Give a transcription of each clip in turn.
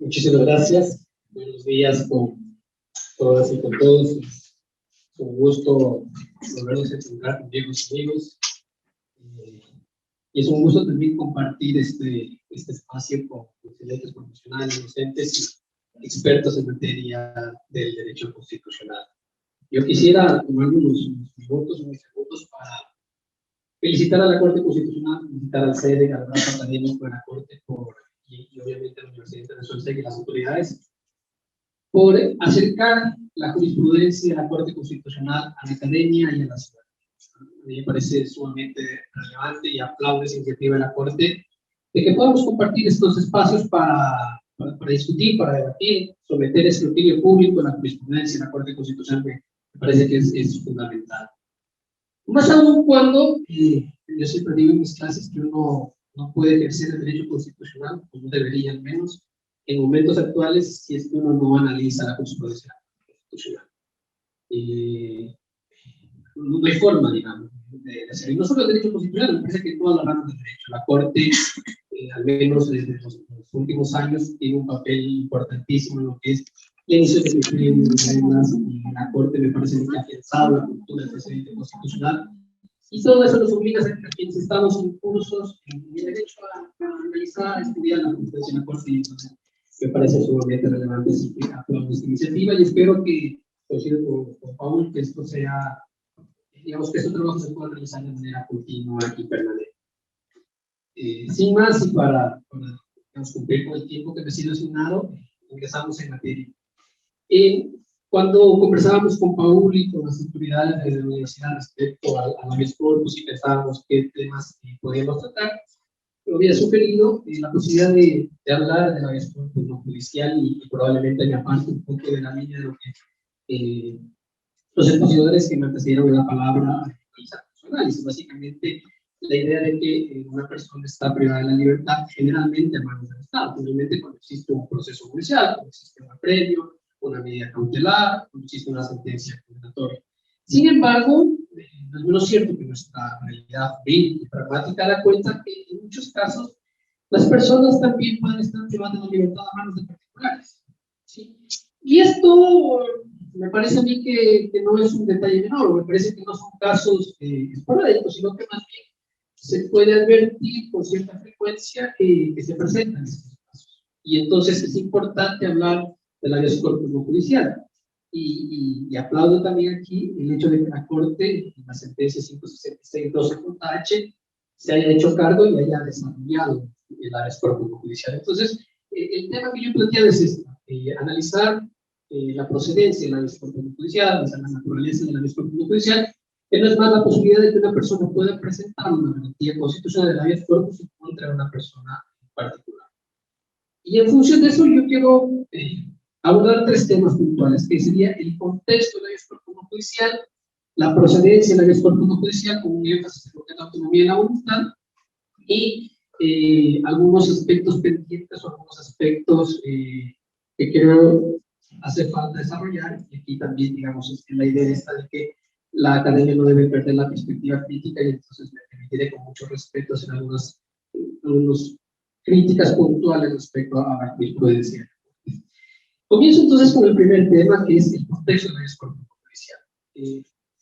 Muchísimas gracias. Buenos días con todas y con todos. Es un gusto volvernos a encontrar con viejos amigos. Y es un gusto también compartir este espacio con excelentes profesionales, docentes y expertos en materia del derecho constitucional. Yo quisiera tomar unos minutos para felicitar a la Corte Constitucional, felicitar al CEDE, al brazo académico de la Corte y obviamente a la Universidad Internacional CEDE y las autoridades por acercar la jurisprudencia de la Corte Constitucional a la academia y a la ciudadanía. A mí me parece sumamente relevante y aplaudo esa iniciativa de la Corte de que podamos compartir estos espacios para discutir, para debatir, someter escrutinio público la jurisprudencia de la Corte Constitucional. Me parece que es fundamental. Más aún cuando, yo siempre digo en mis clases que uno no puede ejercer el derecho constitucional, o no debería al menos, en momentos actuales, si es que uno no analiza la jurisprudencia constitucional. No hay forma, digamos, de hacerlo. Y no solo el derecho constitucional, me parece que todas las ramas del derecho. La Corte, al menos desde los últimos años, tiene un papel importantísimo en lo que es la iniciativa de reglas, y la Corte me parece que ha afianzado la cultura del procedimiento constitucional. Y todo eso nos obliga a quienes estamos en cursos en el derecho a analizar, a estudiar la jurisprudencia de la Corte. Y entonces me parece sumamente relevante, así que aplaudo esta iniciativa y espero que, coincido con Paul, que esto sea, digamos, que este trabajo se pueda realizar de manera continua y permanente. Sin más, y para digamos, cumplir con el tiempo que me ha sido asignado, ingresamos en materia. Cuando conversábamos con Paul y con las autoridades de la universidad respecto al habeas corpus y pensábamos qué temas podíamos tratar, me había sugerido la posibilidad de hablar del habeas corpus no judicial y probablemente me aparte un poco de la línea de lo que los expositores que me antecedieron la palabra análisis. Básicamente, la idea de que una persona está privada de la libertad generalmente a manos del Estado, obviamente cuando existe un proceso judicial, cuando existe un previo, una medida cautelar, cuando existe una sentencia condenatoria. Sin embargo, no es menos cierto que nuestra realidad y pragmática da cuenta que en muchos casos las personas también pueden estar privadas de la libertad a manos de particulares. ¿Sí? Y esto me parece a mí que no es un detalle menor, me parece que no son casos esporádicos, sino que más bien se puede advertir con cierta frecuencia que se presentan estos casos. Y entonces es importante hablar del habeas corpus no judicial. Y aplaudo también aquí el hecho de que la Corte, en la sentencia 566-12-H, se haya hecho cargo y haya desarrollado el habeas corpus no judicial. Entonces, el tema que yo planteaba es este, analizar la procedencia del habeas corpus no judicial, analizar la naturaleza del habeas corpus no judicial, que no es más la posibilidad de que una persona pueda presentar una garantía constitucional del habeas corpus contra una persona particular. Y en función de eso, yo quiero abordar tres temas puntuales, que sería el contexto del habeas corpus no judicial, la procedencia del habeas corpus no judicial, con un énfasis en lo que es la autonomía de la voluntad, y algunos aspectos pendientes o algunos aspectos que creo hace falta desarrollar. Y aquí también, digamos, es la idea esta de que la academia no debe perder la perspectiva crítica, y entonces me permitiré con mucho respeto hacer algunas críticas puntuales respecto a la jurisprudencia. Comienzo entonces con el primer tema, que es el contexto del habeas corpus no judicial.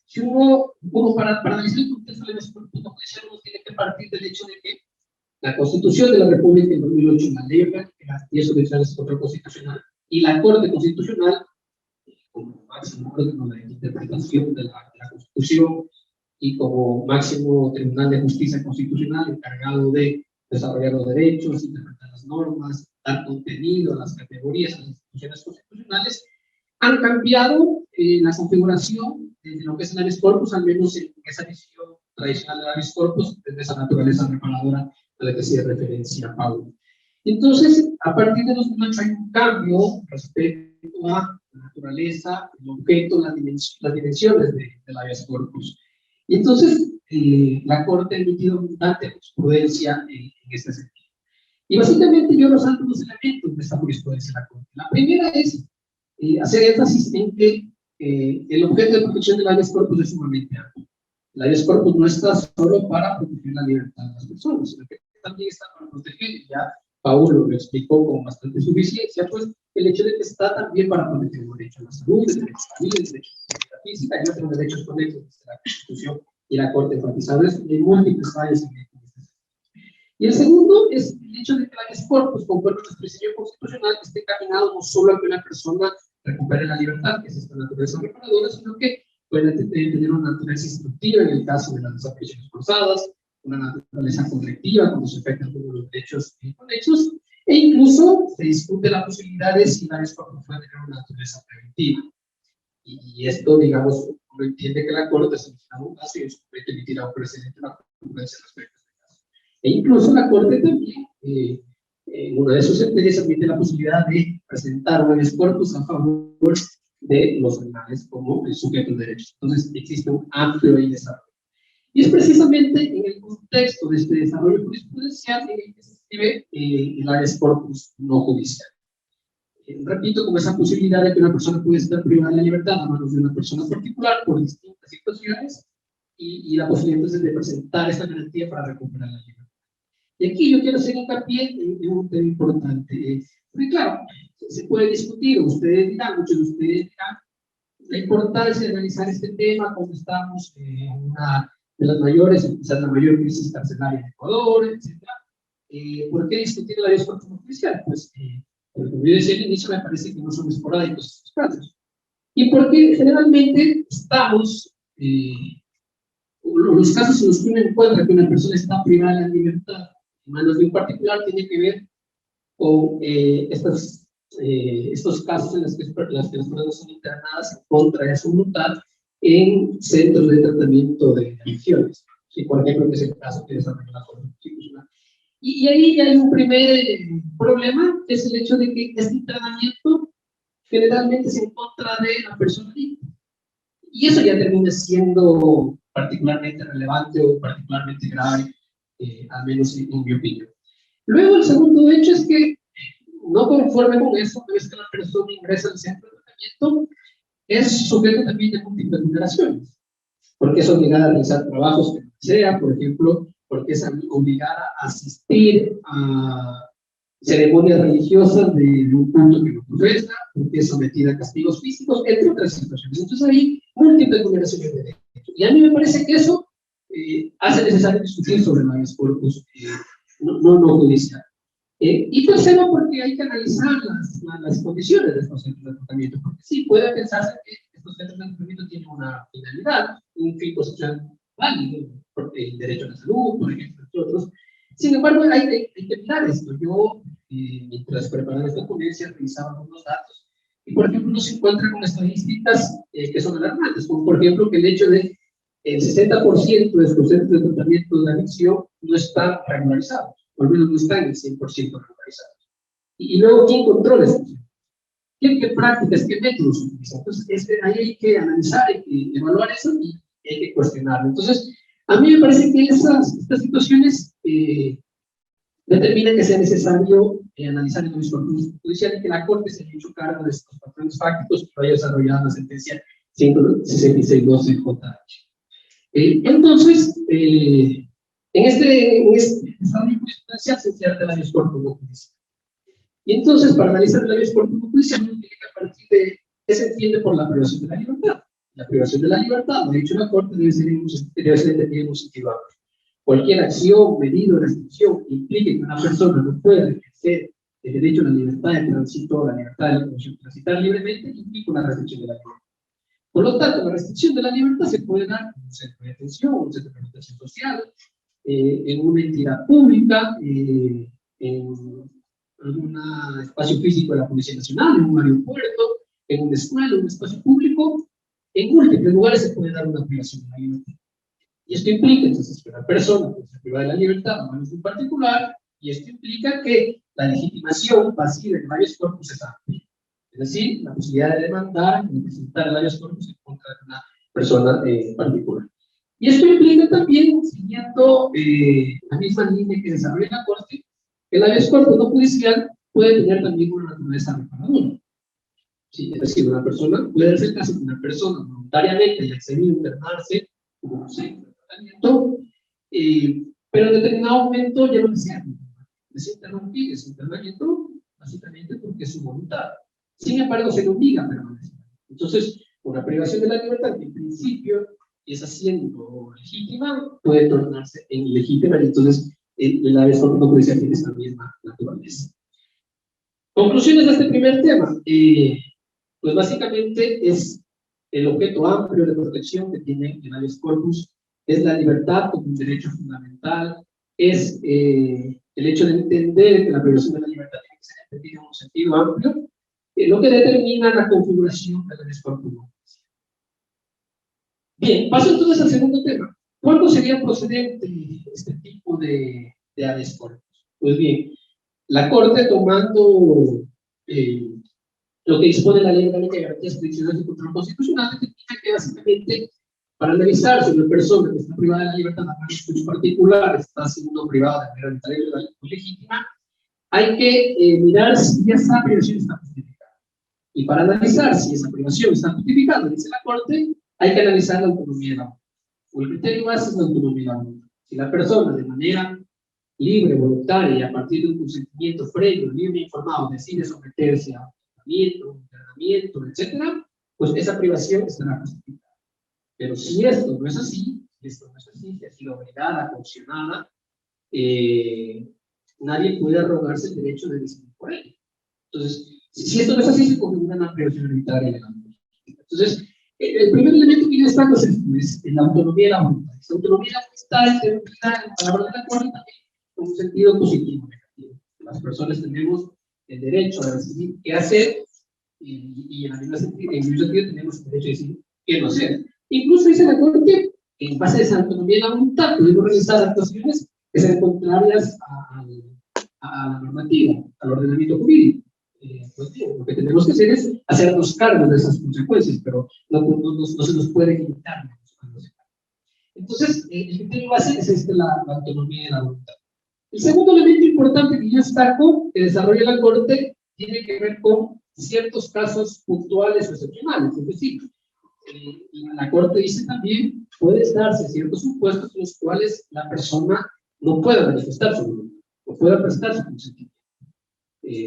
Si uno, como para analizar el contexto del habeas corpus no judicial, uno tiene que partir del hecho de que la Constitución de la República en 2008, la Ley Orgánica de Garantías Judiciales de Control Constitucional, y la Corte Constitucional, como máximo órgano de interpretación de la Constitución y como máximo Tribunal de Justicia Constitucional encargado de desarrollar los derechos, interpretar las normas, dar contenido a las categorías, a las instituciones constitucionales, han cambiado la configuración de lo que es el habeas corpus, al menos en esa visión tradicional del habeas corpus, desde esa naturaleza reparadora a la que hacía referencia Pablo. Entonces, a partir de 2008 hay un cambio respecto a la naturaleza, el objeto, las dimensiones del habeas corpus. Y entonces, la Corte ha emitido abundante jurisprudencia en este sentido. Y básicamente yo resalto los elementos de esta jurisprudencia de la Corte. La primera es hacer énfasis en que el objeto de protección del habeas corpus es sumamente amplio. El habeas corpus no está solo para proteger la libertad de las personas, sino que también está para proteger, ya Paulo lo explicó con bastante suficiencia, pues el hecho de que está también para proteger el derecho a la salud, el derecho a la vida, el derecho a la vida física y otros derechos conexos de la Constitución y la Corte enfatizado eso en múltiples fallos en este sentido. Y el segundo es el hecho de que la habeas corpus, conforme a nuestro diseño constitucional, esté encaminado no solo a que una persona recupere la libertad, que es esta naturaleza reparadora, sino que puede tener una naturaleza instructiva en el caso de las desapariciones forzadas, una naturaleza correctiva cuando se afectan todos los derechos conexos, e incluso se discute la posibilidad de si la habeas corpus puede tener una naturaleza preventiva. Y esto, digamos, uno entiende que la Corte se menciona un caso y eso puede emitir a un precedente una jurisprudencia respecto a este caso. E incluso la Corte también, en una de sus sentencias, admite la posibilidad de presentar un habeas corpus a favor de los animales como sujetos de derechos. Entonces, existe un amplio desarrollo. Y es precisamente en el contexto de este desarrollo jurisprudencial en el que se escribe el habeas corpus no judicial. Repito, como esa posibilidad de que una persona puede estar privada de la libertad a manos de una persona particular por distintas situaciones y la posibilidad entonces de presentar esa garantía para recuperar la libertad. Y aquí yo quiero hacer hincapié en un tema importante, porque claro, se puede discutir, ustedes dirán, muchos de ustedes dirán, la importancia de analizar este tema cuando estamos en una de las mayores, quizás la mayor crisis carcelaria en Ecuador, etc. ¿Por qué discutir la habeas corpus judicial? Pues, como yo decía al inicio, me parece que no son esporádicos estos casos. Y porque generalmente estamos, los casos en los que uno encuentra que una persona está privada de la libertad en manos de un particular tiene que ver con estos casos en los que las personas son internadas en contra de su voluntad en centros de tratamiento de adicciones. Sí, por ejemplo, que es el caso que desarrolló la Corte Constitucional. Y ahí ya hay un primer problema, que es el hecho de que este internamiento generalmente es en contra de la persona libre. Y eso ya termina siendo particularmente relevante o particularmente grave, al menos en mi opinión. Luego, el segundo hecho es que, no conforme con eso, una vez que la persona ingresa al centro de tratamiento, es sujeto también de múltiples vulneraciones, porque es obligada a realizar trabajos que sea, por ejemplo, porque es obligada a asistir a ceremonias religiosas de un culto que no profesa, porque es sometida a castigos físicos, entre otras situaciones. Entonces hay múltiples vulneraciones de derechos. Y a mí me parece que eso hace necesario discutir sobre el habeas corpus no judicial. Y tercero, porque hay que analizar las condiciones de estos centros de tratamiento, porque sí, puede pensarse que estos centros de tratamiento tienen una finalidad, un fin social válido, porque el derecho a la salud, por ejemplo, entre otros. Sin embargo, hay que mirar esto. Yo, mientras preparaba esta ponencia, revisaba algunos datos, y por ejemplo, uno se encuentra con estadísticas que son alarmantes, como por ejemplo que el hecho de el 60% de estos centros de tratamiento de adicción no están regularizados, o al menos no están en el 100% regularizados. Y luego, ¿quién controla esto? ¿Qué prácticas, qué métodos utilizan? Entonces, ahí hay que analizar, hay que evaluar eso y hay que cuestionarlo. Entonces, a mí me parece que estas situaciones determinan que sea necesario analizar el habeas corpus judicial y que la Corte se haya hecho cargo de estos patrones fácticos que lo haya desarrollado en la sentencia 166.12 JH. Entonces, en este desarrollo jurisprudencial se inserta el habeas corpus no judicial. Y entonces, para analizar el habeas corpus no judicial, uno tiene que partir de qué se entiende por la privación de la libertad. La privación de la libertad, lo ha dicho la Corte, debe ser entendida en un sentido amplio. Cualquier acción, medida o restricción que implique que una persona no pueda ejercer el derecho a la libertad de tránsito, la libertad de la locomoción, transitar libremente, implica una restricción de la libertad. Por lo tanto, la restricción de la libertad se puede dar en un centro de detención, un centro de rehabilitación social, en una entidad pública, en un espacio físico de la Policía Nacional, en un aeropuerto, en una escuela, en un espacio público. En múltiples lugares se puede dar una privación de la libertad. Y esto implica entonces que una persona puede ser privada de la libertad a manos de un particular, y esto implica que la legitimación pasiva en habeas corpus es amplia. Es decir, la posibilidad de demandar y presentar el habeas corpus en contra de una persona particular. Y esto implica también, siguiendo la misma línea que desarrolla la Corte, que el habeas corpus no judicial puede tener también una naturaleza reparadora. Sí, es decir, una persona puede ser caso que una persona voluntariamente haya accedido a internarse, como se tratamiento, pero en determinado momento ya no desea. Es puedes interrumpir ese internamiento básicamente porque es su voluntad. Sin embargo, se le obliga a permanecer. Entonces, una privación de la libertad que en principio empieza siendo legítima, puede tornarse en ilegítima, y entonces el habeas corpus no judicial tiene esta misma naturaleza. Conclusiones de este primer tema. Pues básicamente es el objeto amplio de protección que tiene el habeas corpus, es la libertad como un derecho fundamental, es el hecho de entender que la privación de la libertad tiene que ser entendida en un sentido amplio, lo que determina la configuración del habeas corpus. Bien, paso entonces al segundo tema. ¿Cuándo sería procedente este tipo de habeas corpus? Pues bien, la Corte, tomando lo que dispone la Ley Orgánica de Garantías Constitucionales y Control Constitucional, determina que básicamente para analizar si una persona que está privada de la libertad en particular está siendo privada de manera arbitraria, ilegal o ilegítima, hay que mirar si esa privación está justificada. Y para analizar si esa privación está justificada, dice la Corte, hay que analizar la autonomía de la voluntad. O el criterio base es la autonomía de la voluntad. Si la persona de manera libre, voluntaria y a partir de un consentimiento previo, libre e informado, decide someterse a tratamiento, entrenamiento, etc., pues esa privación estará justificada. Pero si esto no es así, si ha sido obligada, coaccionada, nadie puede arrogarse el derecho de decidir por ella. Entonces, si esto no es así, se configura una privación arbitraria de la voluntad. Entonces, el primer elemento que yo destaco es esto, es la autonomía de la voluntad. Esta autonomía está determinada en palabras de la Corte también en un sentido positivo o negativo. Las personas tenemos el derecho a decidir qué hacer y en el mismo sentido tenemos el derecho a decidir qué no hacer. Incluso dice la Corte que en base a esa autonomía de la voluntad podemos realizar actuaciones que sean contrarias a la normativa, al ordenamiento jurídico. Pues, lo que tenemos que hacer es hacernos cargo de esas consecuencias, pero no se nos puede limitar. Entonces, el criterio base es la autonomía de la voluntad. El segundo elemento importante que yo destaco, que desarrolla la Corte, tiene que ver con ciertos casos puntuales o excepcionales. Es decir, la Corte dice también, puede darse ciertos supuestos en los cuales la persona no pueda manifestar su voluntad, o pueda prestar su consentimiento,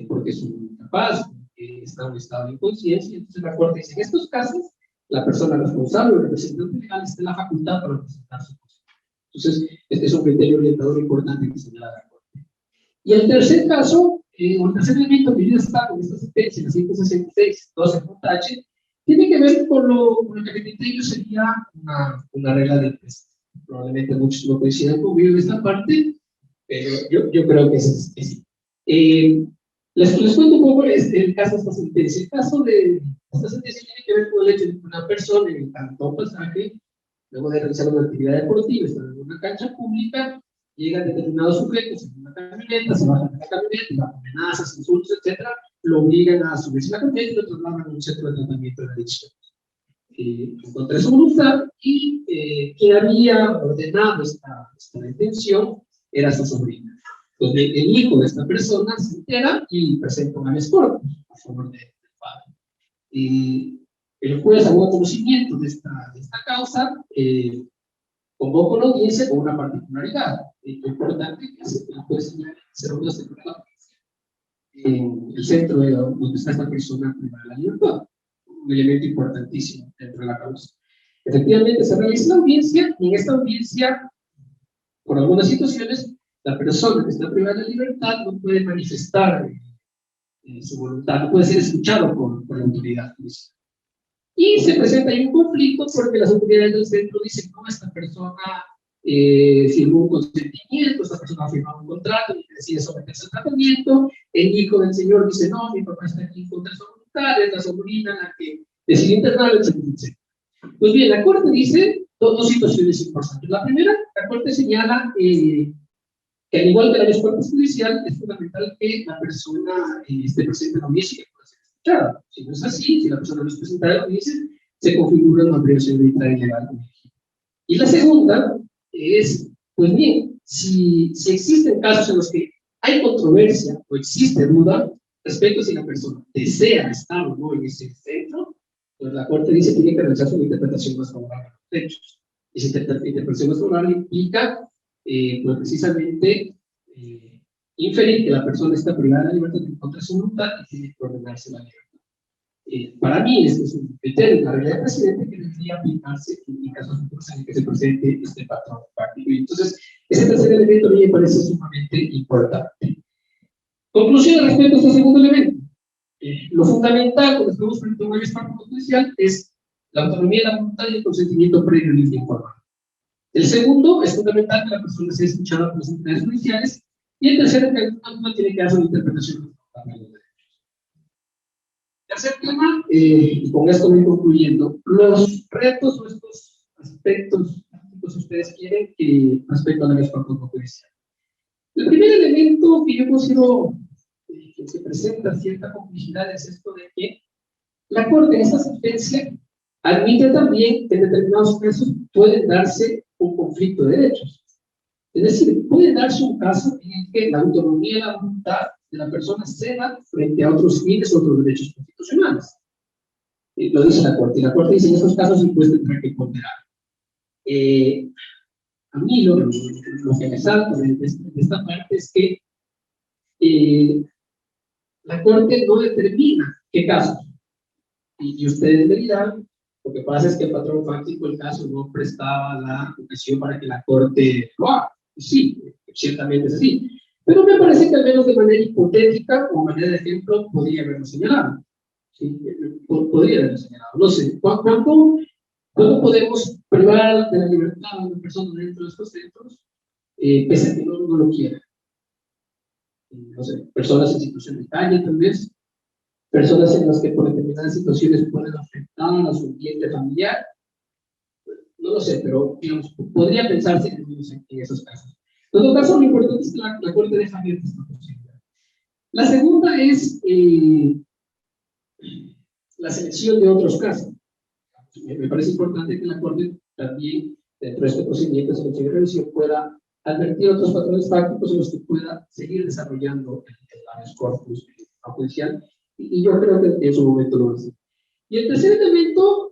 porque es incapaz, porque está en un estado de inconsciencia. Entonces la Corte dice, en estos casos, la persona responsable o representante legal está en la facultad para presentar su consentimiento. Entonces, este es un criterio orientador importante que señala la Corte. Y el tercer caso, o el tercer elemento que yo destaco en esta sentencia, la 166, 12.h, tiene que ver con lo que el criterio sería una regla del tres. Probablemente muchos no coincidan conmigo en esta parte, pero yo creo que es sí. Les cuento un poco el caso de esta sentencia. El caso de esta sentencia tiene que ver con el hecho de que una persona en el cantón Pasaje, luego de realizar una actividad deportiva, está en una cancha pública, llegan determinados sujetos en una camioneta, se bajan de la camioneta y bajo amenazas, insultos, etc., lo obligan a subirse a la camioneta y lo trasladan a un centro de tratamiento de adicción. Contra su voluntad, y quien había ordenado esta detención era su sobrina. Entonces, el hijo de esta persona se entera y presenta un habeas corpus a favor del padre. El juez, a buen conocimiento de esta causa, convoca una audiencia con una particularidad. Lo importante es que el juez señala se reúne en el centro donde está esta persona privada de la libertad. Un elemento importantísimo dentro de la causa. Efectivamente, se realiza la audiencia, y en esta audiencia, por algunas situaciones, la persona que está privada de libertad no puede manifestar su voluntad, no puede ser escuchado por la autoridad judicial. Y se presenta ahí un conflicto porque las autoridades del centro dicen, no, esta persona firmó un consentimiento, esta persona ha firmado un contrato y decide someterse al tratamiento. El hijo del señor dice, no, mi papá está aquí contra su voluntad, es la sobrina la que decide internarlo, etc. Pues bien, la Corte dice dos situaciones importantes. La primera, la Corte señala que al igual que la habeas corpus judicial, es fundamental que la persona esté presente en la audiencia y que pueda ser escuchada. Si no es así, si la persona no es presentada en la audiencia, se configura una privación arbitraria ilegal. Y la segunda es, pues bien, si existen casos en los que hay controversia o existe duda respecto a si la persona desea estar o no en ese centro, pues la Corte dice que tiene que realizar una interpretación más favorable a los hechos. Esa interpretación más favorable implica pues precisamente inferir que la persona está privada de la libertad en contra de su voluntad y tiene que ordenarse la libertad. Para mí, este es un criterio de la realidad del presidente que debería aplicarse en casos futuros en que se presente este patrón fáctico. Y entonces, ese tercer elemento a mí me parece sumamente importante. Conclusión respecto a este segundo elemento. Lo fundamental cuando estamos frente a un espacio judicial es la autonomía de la voluntad y el consentimiento previo y informado. El segundo es fundamental que la persona sea escuchada por las entidades judiciales. Y el tercero, que uno tiene que hacer una interpretación de los derechos. Tercer tema, y con esto voy concluyendo, los retos o estos aspectos que ustedes quieren respecto a la espacio judicial. El primer elemento que yo considero que se presenta cierta complejidad es esto de que la Corte en esta sentencia admite también que en determinados casos puede darse un conflicto de derechos. Es decir, puede darse un caso en el que la autonomía y la voluntad de la persona ceda frente a otros fines, otros derechos constitucionales. Lo dice la Corte. Y la Corte dice en estos casos el juez tendrá que ponderar. A mí lo que me salta de esta parte es que la Corte no determina qué casos. Y ustedes me dirán, lo que pasa es que el patrón fáctico del caso no prestaba la ocasión para que la Corte lo haga. Sí, ciertamente es así. Pero me parece que al menos de manera hipotética o manera de ejemplo podría haberlo señalado. ¿Sí? Podría haberlo señalado. No sé, ¿cuánto podemos privar de la libertad a una persona dentro de estos centros pese a que no lo quiera? No sé, personas en situación de calle tal vez, personas en las que por determinadas situaciones pueden afectar a su ambiente familiar. No lo sé, pero digamos, podría pensarse en esos casos. En todo caso, lo importante es que la Corte deja abierta esta posibilidad. La segunda es la selección de otros casos. Me parece importante que la Corte también, dentro de este procedimiento de selección y revisión, pueda advertir otros patrones fácticos en los que pueda seguir desarrollando el habeas corpus judicial, y yo creo que en su momento lo va a hacer. Y el tercer elemento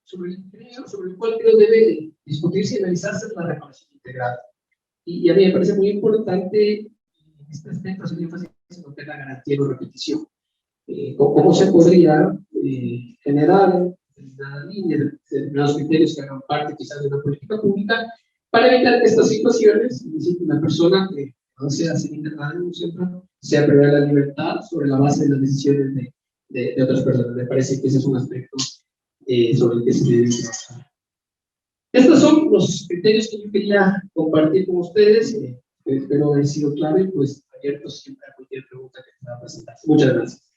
sobre el cual creo debe discutirse y analizarse es la reparación integral. Y a mí me parece muy importante en este aspecto hacer énfasis en lo que es la garantía de no repetición. ¿Cómo se podría generar determinadas líneas, determinados criterios que hagan parte quizás de una política pública para evitar que estas situaciones, es decir, que una persona que no sea ser internada en un centro sea privada de la libertad sobre la base de las decisiones de otras personas? Me parece que ese es un aspecto sobre el que se debe trabajar. Estos son los criterios que yo quería compartir con ustedes. Espero haber sido claro y pues abierto siempre a cualquier pregunta que pueda presentarse. Muchas gracias.